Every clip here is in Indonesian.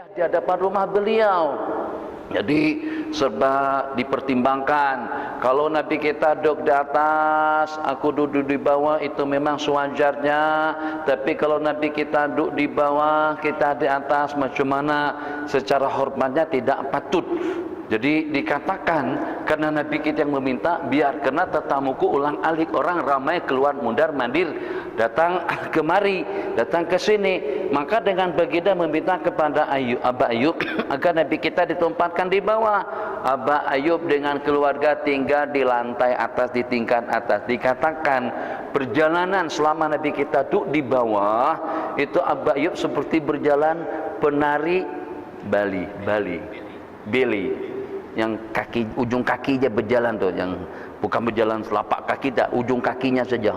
di hadapan rumah beliau. Jadi serba dipertimbangkan. Kalau Nabi kita duduk di atas, aku duduk di bawah, itu memang sewajarnya. Tapi kalau Nabi kita duduk di bawah, kita di atas, macam mana? Secara hormatnya tidak patut. Jadi dikatakan karena Nabi kita yang meminta, biar kena tetamuku ulang alik, orang ramai keluar mundar mandir, datang kemari, datang ke sini. Maka dengan baginda meminta kepada Aba Ayub agar Nabi kita ditempatkan di bawah. Aba Ayub dengan keluarga tinggal di lantai atas, di tingkat atas. Dikatakan perjalanan selama Nabi kita duduk di bawah itu Aba Ayub seperti berjalan penari Bali, yang kaki, ujung kaki aja berjalan tuh, yang bukan berjalan telapak kaki, tak, ujung kakinya saja,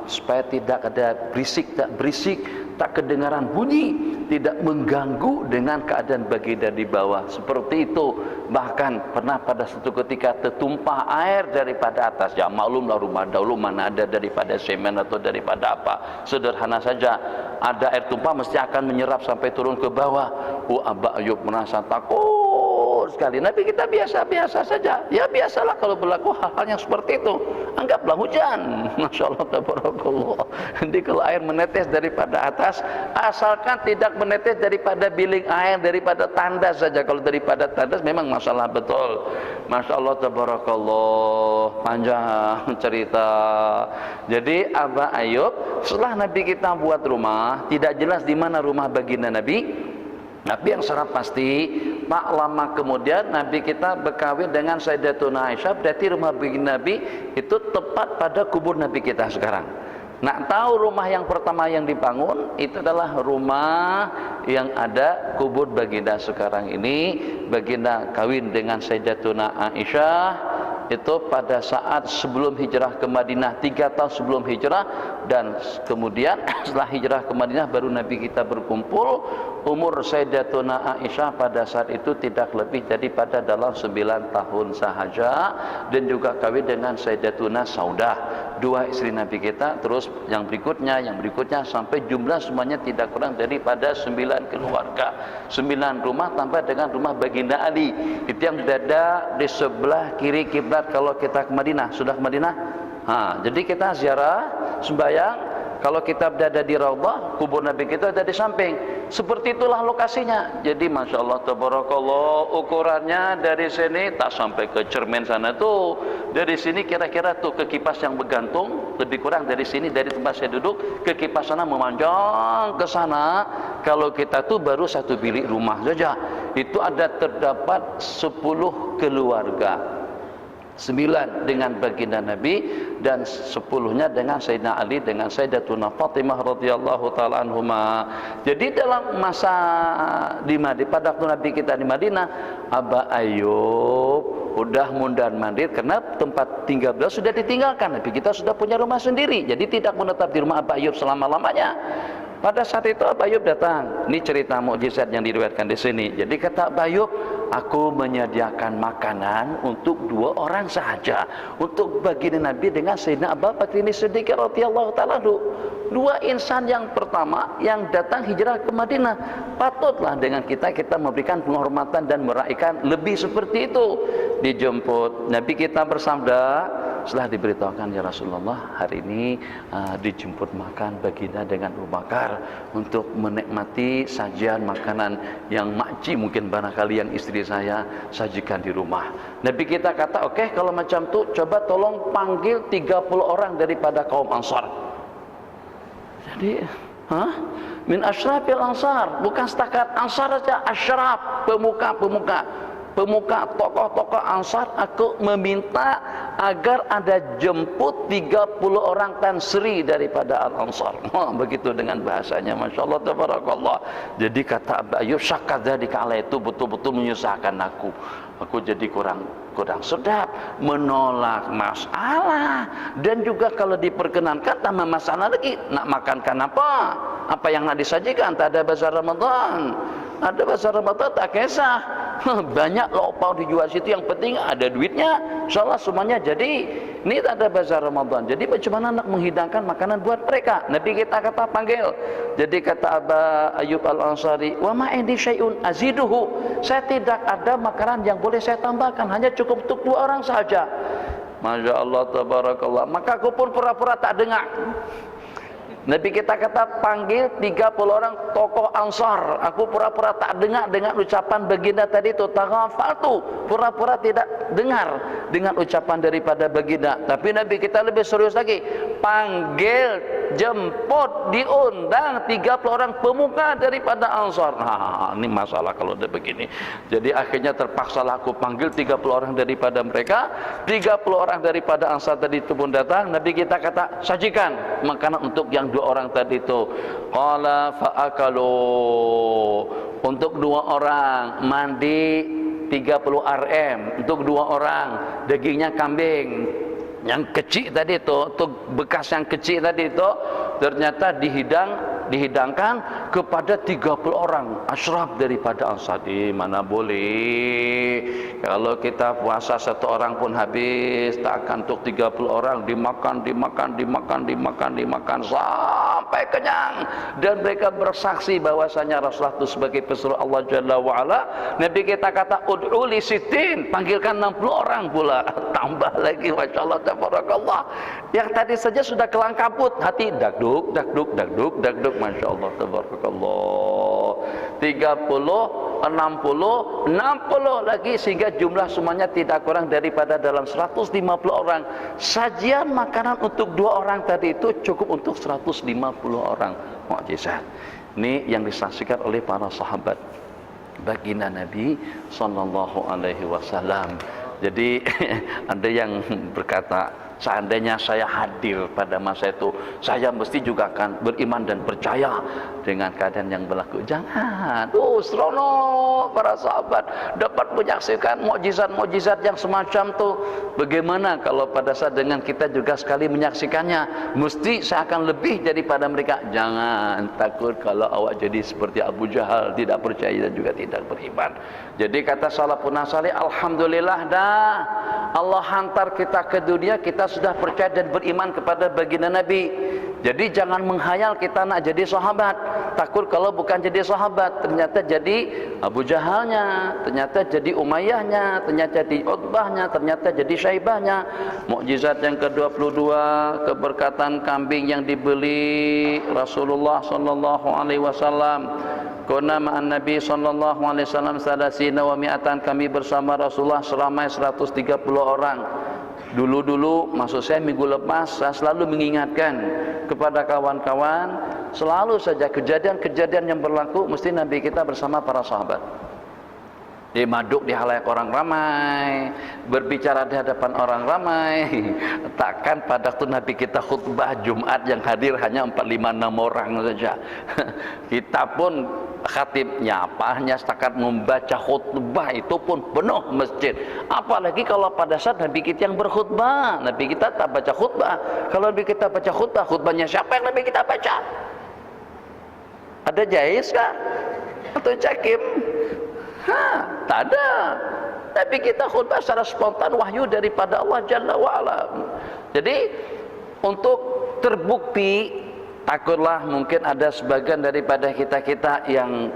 supaya tidak ada berisik, tak kedengaran bunyi, tidak mengganggu dengan keadaan baginda di bawah. Seperti itu. Bahkan pernah pada satu ketika tertumpah air daripada atas. Ya maklumlah rumah dahulu mana ada daripada semen atau daripada apa. Sederhana saja, ada air tumpah mesti akan menyerap sampai turun ke bawah. Aba Ayub merasa takut sekali. Nabi kita biasa-biasa saja. Ya biasalah kalau berlaku hal-hal yang seperti itu. Anggaplah hujan. Masya Allah, tabarakallah. Jadi kalau air menetes daripada atas, asalkan tidak menetes daripada bilik air, daripada tandas saja. Kalau daripada tandas memang masalah betul. Masya Allah, tabarakallah. Panjang cerita. Jadi Aba Ayub, setelah Nabi kita buat rumah, tidak jelas di mana rumah baginda Nabi. Nabi yang sangat pasti, tak lama kemudian Nabi kita berkawin dengan Sayyidatuna Aisyah. Berarti rumah baginda Nabi itu tepat pada kubur Nabi kita sekarang. Nak tahu rumah yang pertama yang dibangun itu adalah rumah yang ada kubur baginda sekarang ini. Baginda kawin dengan Sayyidatuna Aisyah itu pada saat sebelum hijrah ke Madinah, 3 tahun sebelum hijrah. Dan kemudian setelah hijrah ke Madinah baru Nabi kita berkumpul. Umur Sayyidatuna Aisyah pada saat itu tidak lebih daripada dalam 9 tahun sahaja. Dan juga kawin dengan Sayyidatuna Saudah, 2 istri Nabi kita. Terus yang berikutnya sampai jumlah semuanya tidak kurang daripada 9 keluarga, 9 rumah tambah dengan rumah baginda Ali. Itu yang berada di sebelah kiri kiblat kalau kita ke Madinah. Sudah ke Madinah? Jadi kita ziarah, sembahyang. Kalau kita berada di Raudhah, kubur Nabi kita ada di samping. Seperti itulah lokasinya. Jadi Masya Allah, tabarakallah, ukurannya dari sini tak sampai ke cermin sana tuh. Dari sini kira-kira tuh ke kipas yang bergantung, lebih kurang dari sini, dari tempat saya duduk ke kipas sana memanjang ke sana. Kalau kita tuh baru 1 bilik rumah saja. Itu ada terdapat 10 keluarga. 9 dengan baginda Nabi dan 10-nya dengan Sayyidina Ali dengan Sayyidatuna Fatimah radhiyallahu taala anhuma. Jadi dalam masa pada waktu Nabi kita di Madinah, Aba Ayub udah mundar mandir karena tempat tinggal beliau sudah ditinggalkan. Nabi kita sudah punya rumah sendiri. Jadi tidak menetap di rumah Aba Ayub selama-lamanya. Pada saat itu Aba Ayub datang. Ini cerita mukjizat yang diriwayatkan di sini. Jadi kata Aba Ayub, aku menyediakan makanan untuk 2 orang saja, untuk baginda Nabi dengan Sayyidina Abu Bakar Siddiq radhiyallahu taala. 2 insan yang pertama yang datang hijrah ke Madinah. Patutlah dengan kita memberikan penghormatan dan meraihkan lebih seperti itu. Dijemput Nabi kita bersabda, setelah diberitahukan, ya Rasulullah, hari ini dijemput makan baginda dengan Abu Bakar untuk menikmati sajian makanan yang makci, mungkin barangkali yang istri saya sajikan di rumah. Nabi kita kata, oke, kalau macam tu coba tolong panggil 30 orang daripada kaum Ansar. Jadi min asyrafil Ansar, bukan setakat Ansar saja, asyraf, pemuka, tokoh-tokoh Ansar. Aku meminta agar ada jemput 30 orang Tan Sri daripada Al-Ansar. Begitu dengan bahasanya, Masya Allah, tabarakallah. Jadi kata Aba Ayub, syakadha dikala itu betul-betul menyusahkan aku. Aku jadi kurang sedap, menolak masalah. Dan juga kalau diperkenankan tambah masalah lagi, nak makankan apa yang nak disajikan. Tak ada bazar Ramadan, ada bazar Ramadan tak kisah. Banyak lauk pauk dijual situ, yang penting ada duitnya. InsyaAllah semuanya jadi. Ini ada bazar Ramadan. Jadi bagaimana nak menghidangkan makanan buat mereka? Nabi kita kata panggil. Jadi kata Aba Ayyub Al-Ansari, "Wa ma indi syai'un aziduhu." Saya tidak ada makanan yang boleh saya tambahkan, hanya cukup untuk 2 orang saja. Masya Allah, tabarakallah. Maka aku pun pura-pura tak dengar. Nabi kita kata panggil 30 orang tokoh Ansar. Aku pura-pura tak dengar dengan ucapan baginda tadi itu. Taghafaltu, pura-pura tidak dengar dengan ucapan daripada baginda. Tapi Nabi kita lebih serius lagi. Panggil, jemput, diundang 30 orang pemuka daripada Ansar. Ini masalah kalau udah begini. Jadi akhirnya terpaksalah aku panggil 30 orang daripada mereka. 30 orang daripada Ansar tadi itu pun datang. Nabi kita kata, sajikan makanan untuk yang 2 orang tadi itu. Qala fa'akalu, untuk 2 orang mandi 30 rm, untuk 2 orang dagingnya kambing yang kecil tadi itu, untuk bekas yang kecil tadi itu ternyata dihidangkan kepada 30 orang asyraf daripada Ansar. Mana boleh kalau kita puasa 1 orang pun habis, tak akan untuk 30 orang dimakan sampai kenyang. Dan mereka bersaksi bahwasanya Rasulullah itu sebagai pesuruh Allah Jalla wa'ala. Nabi kita kata ud'u li sitin, panggilkan 60 orang pula, tambah lagi. Masya Allah, tabarakallah. Yang tadi saja sudah kelang kabut, hati dakduk, Masya Allah, tabarakallah. 30, 60 lagi, sehingga jumlah semuanya tidak kurang daripada dalam 150 orang. Sajian makanan untuk 2 orang tadi itu cukup untuk 150 orang. Mukjizat. Ini yang disaksikan oleh para sahabat baginda Nabi sallallahu alaihi wasallam. Jadi ada yang berkata, seandainya saya hadir pada masa itu, saya mesti juga akan beriman dan percaya dengan keadaan yang berlaku. Jangan. Seronok para sahabat dapat menyaksikan mukjizat-mukjizat yang semacam itu. Bagaimana kalau pada saat dengan kita juga sekali menyaksikannya, mesti saya akan lebih daripada mereka. Jangan takut kalau awak jadi seperti Abu Jahal, tidak percaya dan juga tidak beriman. Jadi kata salafun salih, alhamdulillah dah Allah hantar kita ke dunia, kita sudah percaya dan beriman kepada baginda Nabi. Jadi jangan menghayal kita nak jadi sahabat. Takut kalau bukan jadi sahabat, ternyata jadi Abu Jahalnya, ternyata jadi Umayyahnya, ternyata jadi Utbahnya, ternyata jadi Syaibahnya. Mukjizat yang ke-22, keberkatan kambing yang dibeli Rasulullah sallallahu alaihi wasallam. Kuna ma'an Nabi sallallahu alaihi wasallam salasina wa mi'atan, kami bersama Rasulullah seramai 130 orang. Dulu-dulu, maksud saya minggu lepas, saya selalu mengingatkan kepada kawan-kawan, selalu saja kejadian-kejadian yang berlaku mesti Nabi kita bersama para sahabat. Dia maduk di halayak orang ramai, berbicara di hadapan orang ramai. Takkan pada waktu Nabi kita khutbah Jumat yang hadir hanya 4, 5, 6 orang saja. Kita pun khatibnya apa, hanya setakat membaca khutbah itu pun penuh masjid. Apalagi kalau pada saat Nabi kita yang berkhutbah. Nabi kita tak baca khutbah. Kalau Nabi kita baca khutbah, khutbahnya siapa yang Nabi kita baca? Ada jais kah? Atau cakim? Tak ada. Tapi kita khutbah secara spontan, wahyu daripada Allah Jalla wa'ala. Jadi untuk terbukti, takutlah mungkin ada sebagian daripada kita-kita yang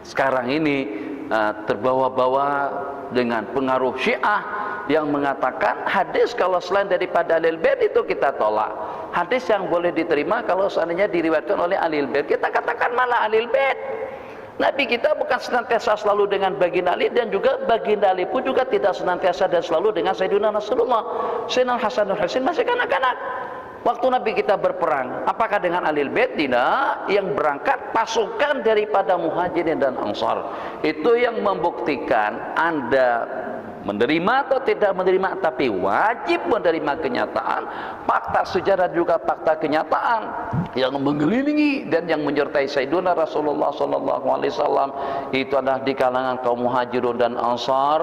sekarang ini terbawa-bawa dengan pengaruh Syiah yang mengatakan hadis kalau selain daripada Ahlul Bait itu kita tolak. Hadis yang boleh diterima kalau seandainya diriwayatkan oleh Ahlul Bait, kita katakan malah Ahlul Bait. Nabi kita bukan senantiasa selalu dengan baginda Ali, dan juga baginda Ali pun juga tidak senantiasa dan selalu dengan Sayyidina Rasulullah. Sayyidina Hasan dan Husain masih kanak-kanak. Waktu Nabi kita berperang, apakah dengan Ahlul Bait? Tidak. Yang berangkat pasukan daripada Muhajirin dan Ansar. Itu yang membuktikan Anda menerima atau tidak menerima, tapi wajib menerima kenyataan, fakta sejarah juga fakta kenyataan yang mengelilingi dan yang menyertai Sayyidina Rasulullah sallallahu alaihi wasallam. Itu adalah di kalangan kaum Muhajirun dan Ansar,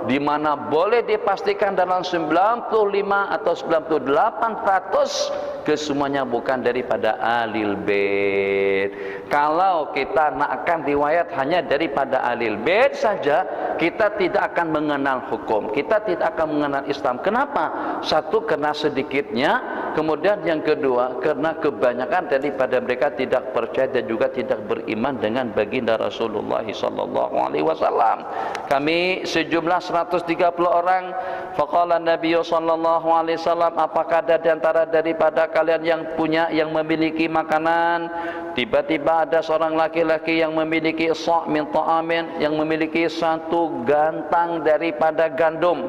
di mana boleh dipastikan dalam 95 atau 98% kesemuanya bukan daripada Ahlul Bait. Kalau kita nakkan riwayat hanya daripada Ahlul Bait saja, kita tidak akan mengenal hukum, kita tidak akan mengenal Islam. Kenapa? Satu, karena sedikitnya, kemudian yang kedua karena kebanyakan daripada mereka tidak percaya dan juga tidak beriman dengan baginda Rasulullah sallallahu alaihi wasallam. Kami sejumlah 130 orang. Faqala Nabi sallallahu alaihi wasallam, apakah ada di antara daripada kalian yang memiliki makanan? Tiba-tiba ada seorang laki-laki yang memiliki sa' min ta'amin, yang memiliki satu gantang daripada gandum.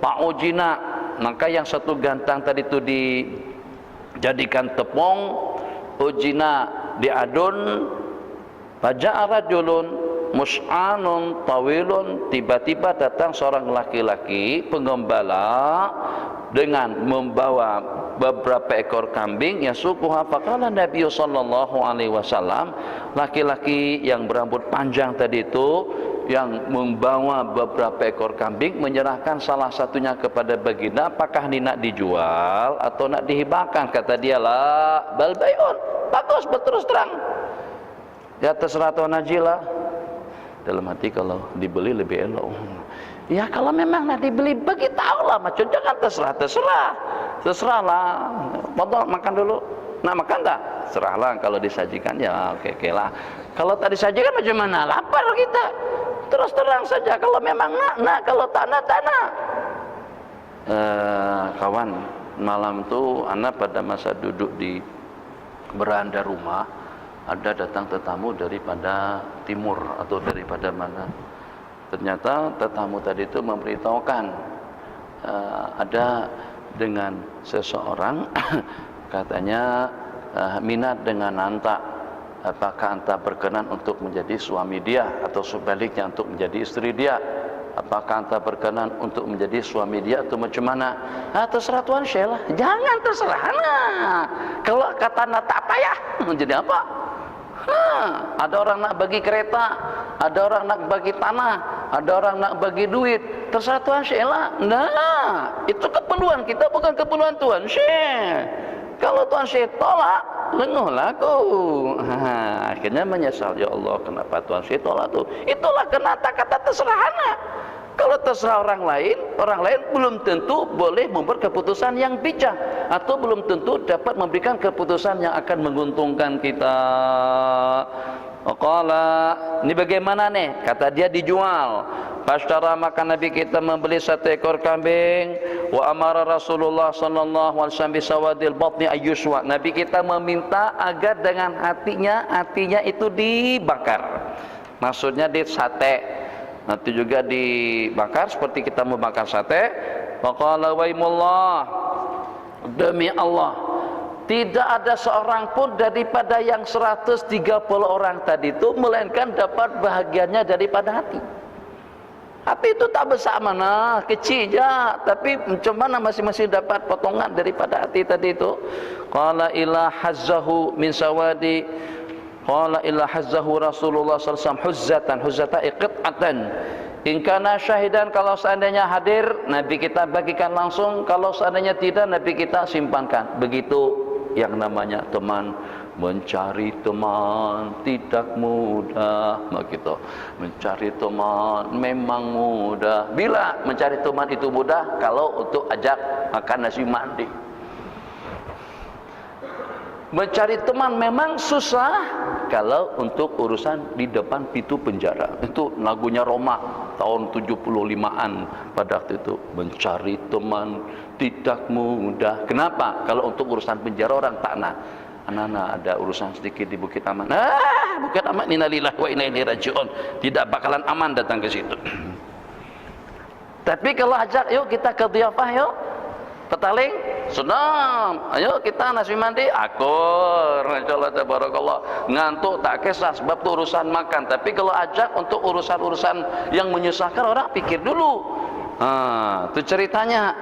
Fa'ujina, maka yang satu gantang tadi itu dijadikan tepung, ujina diadun, faja'a rajulun mus'anun tawilun, tiba-tiba datang seorang laki-laki pengembala dengan membawa beberapa ekor kambing yang sukuha. Faqala Nabi sallallahu alaihi wasallam, laki-laki yang berambut panjang tadi itu yang membawa beberapa ekor kambing menyerahkan salah satunya kepada baginda, apakah ini nak dijual atau nak dihibahkan? Kata dia, la bal bai'un, bagus, berterus terang, ya terserah Tuan Haji lah. Dalam hati, kalau dibeli lebih elok. Ya kalau memang nak dibeli, bagi tahu lah, macam jangan terserahlah. Potong, makan dulu. Nak makan tak? Serahlah, kalau disajikan ya oke lah. Kalau tak disajikan macam mana? Lapar kita. Terus terang saja, kalau memang nak, kalau tak nak. Kawan, malam tu anak pada masa duduk di beranda rumah, ada datang tetamu daripada timur atau daripada mana. Ternyata tetamu tadi itu memberitahukan ada dengan seseorang katanya minat dengan anta, apakah anta berkenan untuk menjadi suami dia, atau sebaliknya untuk menjadi istri dia? Apakah anta berkenan untuk menjadi suami dia atau macam mana? Terserah Tuan Syekh lah. Jangan terserah nah. Kalau kata nak tak payah, menjadi apa? Ada orang nak bagi kereta, ada orang nak bagi tanah, ada orang nak bagi duit. Terserah Tuan Syekh lah. Nah, itu keperluan kita, bukan keperluan Tuan Syekh. Kalau Tuan Syekh tolak, lenguhlah aku. Akhirnya menyesal, ya Allah, kenapa Tuan Syekh tolak tu? Itulah kenapa kata terserah anak. Kalau terserah orang lain belum tentu boleh membuat keputusan yang bijak, atau belum tentu dapat memberikan keputusan yang akan menguntungkan kita. Qala, ini bagaimana nih? Kata dia dijual. Pashtara, maka Nabi kita membeli satu ekor kambing. Wa amara Rasulullah sallallahu alaihi wasallam bisawadil batni ayyuswa. Nabi kita meminta agar dengan hatinya itu dibakar. Maksudnya di sate. Nanti juga dibakar seperti kita membakar sate. Faqala waimullah, demi Allah, tidak ada seorang pun daripada yang 130 orang tadi itu melainkan dapat bahagiannya daripada hati. Hati itu tak besar mana, kecil je, tapi macam mana masing-masing dapat potongan daripada hati tadi itu. Qala ila hazzahu min sawadi. Qala illa hazzahu Rasulullah sallallahu alaihi wasallam huzzatan iqta'atan. In kana syahidan, kalau seandainya hadir Nabi kita bagikan langsung, kalau seandainya tidak Nabi kita simpankan. Begitu yang namanya teman. Mencari teman tidak mudah, begitu. Mencari teman memang mudah. Bila mencari teman itu mudah? Kalau untuk ajak makan nasi mandi. Mencari teman memang susah kalau untuk urusan di depan pintu penjara. Itu lagunya Roma tahun 75-an pada waktu itu. Mencari teman tidak mudah. Kenapa? Kalau untuk urusan penjara orang tak nak. Anak-anak ada urusan sedikit di Bukit Aman. Bukit Aman, innalillahi wa inna ilaihi raji'un. Tidak bakalan aman datang ke situ. Tapi kalau ajak, yuk kita ke dhiyafah yuk. Petaling, senang. Ayo kita nasi mandi, akur. Insyaallah tabarakallah. Ngantuk tak kisah sebab itu urusan makan. Tapi kalau ajak untuk urusan-urusan yang menyusahkan, orang pikir dulu. Itu ceritanya.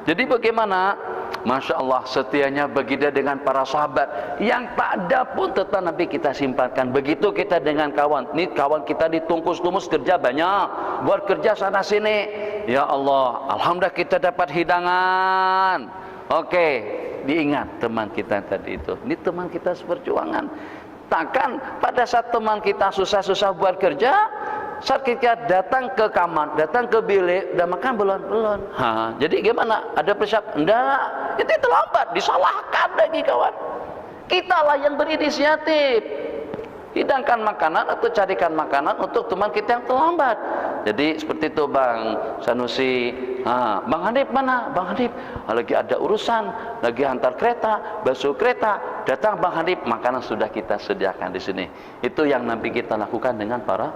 Jadi bagaimana? Masya Allah, setianya baginda dengan para sahabat. Yang tak ada pun tetap Nabi kita simpankan. Begitu kita dengan kawan. Ini kawan kita ditungkus-tungkus kerja banyak, buat kerja sana sini. Ya Allah, alhamdulillah kita dapat hidangan. Oke, diingat teman kita tadi itu. Ini teman kita seperjuangan. Takkan pada saat teman kita susah-susah buat kerja, saat kita datang ke kamar, datang ke bilik, udah makan belum? Belum. Jadi gimana? Ada persiapan? Enggak. Itu terlambat, disalahkan lagi kawan. Kita lah yang berinisiatif. Hidangkan makanan atau carikan makanan untuk teman kita yang terlambat. Jadi seperti itu Bang Sanusi. Bang Hanif mana? Bang Hanif lagi ada urusan, lagi hantar kereta, basuh kereta. Datang Bang Hanif, makanan sudah kita sediakan di sini. Itu yang Nabi kita lakukan dengan para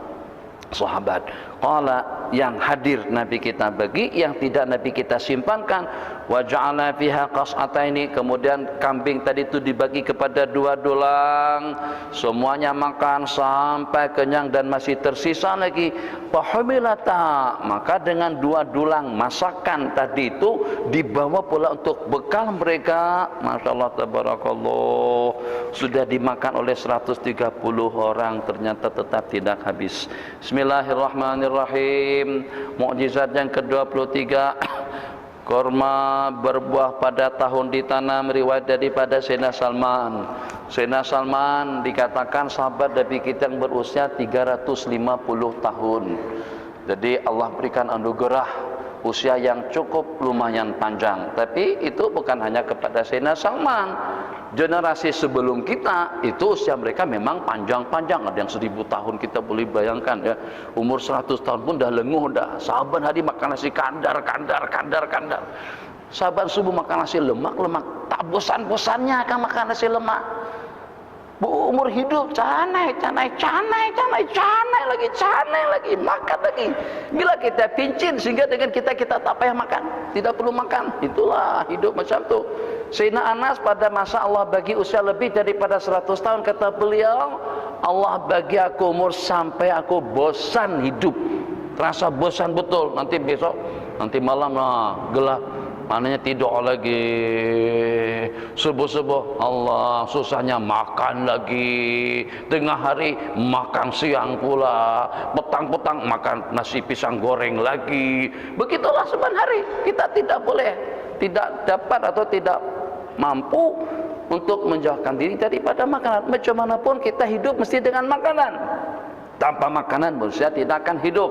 sahabat. Qala, yang hadir Nabi kita bagi, yang tidak Nabi kita simpankan. Wa ja'ala fiha qas'ataini, kemudian kambing tadi itu dibagi kepada 2 dulang. Semuanya makan sampai kenyang dan masih tersisa lagi. Fahumilata, maka dengan 2 dulang masakan tadi itu dibawa pula untuk bekal mereka. Masyaallah tabarakallah, sudah dimakan oleh 130 orang, ternyata tetap tidak habis. Bismillahirrahmanirrahim. Mukjizat yang ke-23, korma berbuah pada tahun ditanam, riwayat daripada Sayyidina Salman. Sayyidina Salman dikatakan sahabat Nabi kita yang berusia 350 tahun. Jadi Allah berikan anugerah usia yang cukup lumayan panjang. Tapi itu bukan hanya kepada Sayyidina Salman. Generasi sebelum kita itu usia mereka memang panjang-panjang. Ada yang 1000 tahun, kita boleh bayangkan ya. Umur 100 tahun pun dah lenguh dah. Sahabat hari makan nasi kandar. Sahabat subuh makan nasi lemak. Tak bosan-bosannya akan makan nasi lemak. Umur hidup canai lagi, makan lagi. Bila kita pincin sehingga dengan kita tak payah makan, tidak perlu makan. Itulah hidup macam tu. Sayyidina Anas pada masa Allah bagi usia lebih daripada 100 tahun, kata beliau, Allah bagi aku umur sampai aku bosan hidup. Terasa bosan betul. Nanti besok, nanti malam gelap, mananya tidur lagi, subuh-subuh Allah susahnya makan lagi, tengah hari makan siang pula, petang-petang makan nasi pisang goreng lagi. Begitulah sebenarnya hari. Kita tidak boleh, tidak dapat atau tidak mampu untuk menjauhkan diri daripada makanan. Macam manapun kita hidup mesti dengan makanan. Tanpa makanan manusia tidak akan hidup.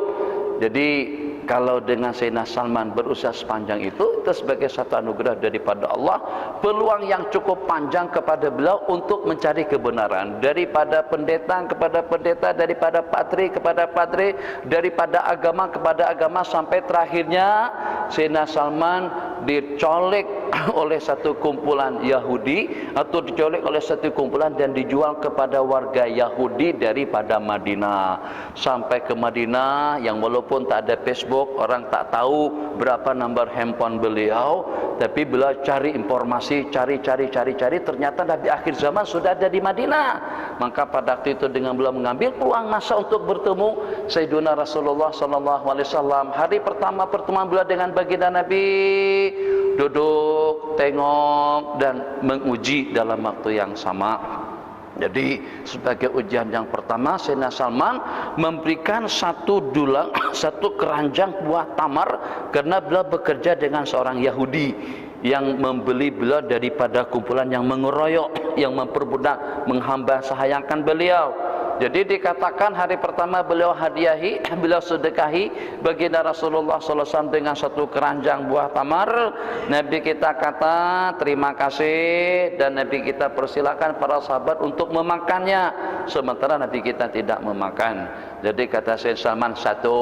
Jadi kalau dengan Sayyidina Salman berusia sepanjang itu sebagai satu anugerah daripada Allah, peluang yang cukup panjang kepada beliau untuk mencari kebenaran, daripada pendeta kepada pendeta, daripada patri kepada patri, daripada agama kepada agama, sampai terakhirnya Sayyidina Salman dicolek oleh satu kumpulan Yahudi, atau dicolek oleh satu kumpulan dan dijual kepada warga Yahudi daripada Madinah. Sampai ke Madinah yang walaupun tak ada Facebook, orang tak tahu berapa nomor handphone beliau, tapi beliau cari informasi, cari, ternyata Nabi akhir zaman sudah ada di Madinah. Maka pada waktu itu dengan beliau mengambil peluang masa untuk bertemu Sayyidina Rasulullah SAW. Hari pertama pertemuan beliau dengan baginda Nabi, duduk, tengok dan menguji dalam waktu yang sama. Jadi sebagai ujian yang pertama, Sayyidina Salman memberikan satu dulang, satu keranjang buah tamar, karena beliau bekerja dengan seorang Yahudi yang membeli beliau daripada kumpulan yang mengeroyok, yang memperbudak, menghamba sahayangkan beliau. Jadi dikatakan hari pertama beliau hadiahi, beliau sedekahi baginda Rasulullah SAW dengan satu keranjang buah tamar. Nabi kita kata terima kasih, dan Nabi kita persilakan para sahabat untuk memakannya, sementara Nabi kita tidak memakan. Jadi kata Sayyid Salman, satu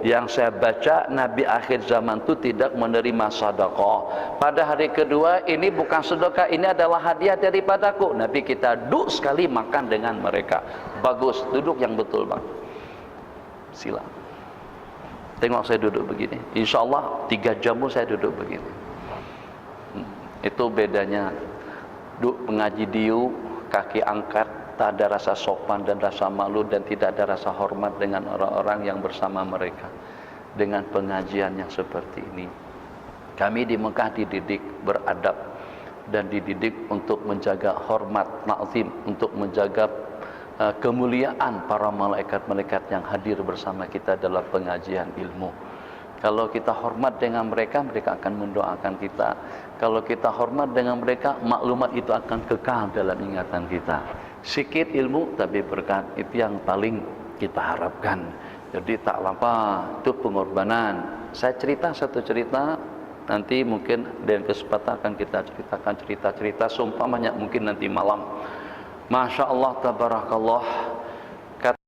yang saya baca, Nabi akhir zaman itu tidak menerima sedekah. Pada hari kedua, ini bukan sedekah, ini adalah hadiah daripadaku. Nabi kita duduk sekali makan dengan mereka. Bagus, duduk yang betul bang. Sila. Tengok saya duduk begini. Insya Allah 3 jam saya duduk begini. Itu bedanya. Duduk pengaji diu, kaki angkat, tak ada rasa sopan dan rasa malu, dan tidak ada rasa hormat dengan orang-orang yang bersama mereka. Dengan pengajian yang seperti ini, kami di Mekah dididik beradab dan dididik untuk menjaga hormat, ta'zim, untuk menjaga kemuliaan para malaikat-malaikat yang hadir bersama kita dalam pengajian ilmu. Kalau kita hormat dengan mereka, mereka akan mendoakan kita. Kalau kita hormat dengan mereka, maklumat itu akan kekal dalam ingatan kita. Sikit ilmu tapi berkat, itu yang paling kita harapkan. Jadi tak apa, itu pengorbanan. Saya cerita satu cerita, nanti mungkin dengan kesempatan akan kita ceritakan cerita-cerita seumpamanya mungkin nanti malam. Masya Allah, tabarakallah.